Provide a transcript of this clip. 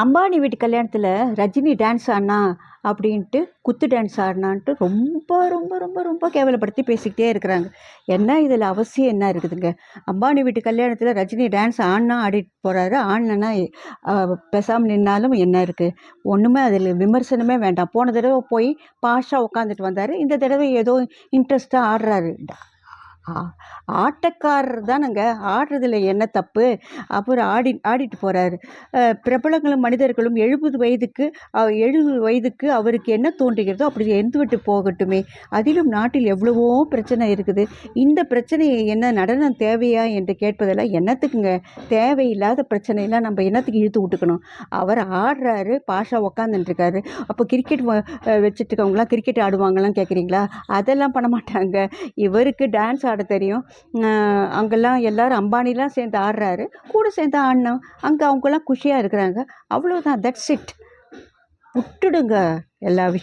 அம்பானி வீட்டு கல்யாணத்தில் ரஜினி டான்ஸ் ஆடினா அப்படின்ட்டு குத்து டான்ஸ் ஆடினான்ட்டு ரொம்ப ரொம்ப ரொம்ப ரொம்ப கேவலப்படுத்தி பேசிக்கிட்டே இருக்கிறாங்க. என்ன இதில் அவசியம் என்ன இருக்குதுங்க? அம்பானி வீட்டு கல்யாணத்தில் ரஜினி டான்ஸ் ஆடினா ஆடிட்டு போகிறாரு, ஆடினா பேசாமல் நின்னாலும் என்ன இருக்குது? ஒன்றுமே அதில் விமர்சனமே வேண்டாம். போன தடவை போய் பாஷா உட்காந்துட்டு வந்தார், இந்த தடவை ஏதோ இன்ட்ரெஸ்ட்டாக ஆடுறாரு. ஆட்டக்காரர் தானங்க, ஆடுறதுல என்ன தப்பு? அப்புறம் ஆடிட்டு போகிறாரு. பிரபலங்களும் மனிதர்களும் 70 வயதுக்கு அவருக்கு என்ன தோன்றுகிறதோ அப்படி இருந்துவிட்டு போகட்டுமே. அதிலும் நாட்டில் எவ்வளவோ பிரச்சனை இருக்குது. இந்த பிரச்சனையை என்ன நடனம் தேவையா என்று கேட்பதெல்லாம் என்னத்துக்குங்க? தேவையில்லாத பிரச்சனையெல்லாம் நம்ம என்னத்துக்கு இழுத்து விட்டுக்கணும்? அவர் ஆடுறாரு, பாஷா உக்காந்துட்டுருக்காரு. அப்போ கிரிக்கெட் வச்சுட்டுருக்கவங்களாம் கிரிக்கெட் ஆடுவாங்களாம் கேட்குறீங்களா? அதெல்லாம் பண்ண மாட்டாங்க. இவருக்கு டான்ஸ் ஆட தெரியும். அங்கெல்லாம் எல்லோரும் அம்பானிலாம் சேர்ந்து ஆடுறாரு, கூட சேர்ந்து ஆடினோம். அங்கே அவங்கெல்லாம் குஷியாக இருக்கிறாங்க. அவ்வளோதான், தட்ஸ் இட். விட்டுடுங்க எல்லா விஷயம்.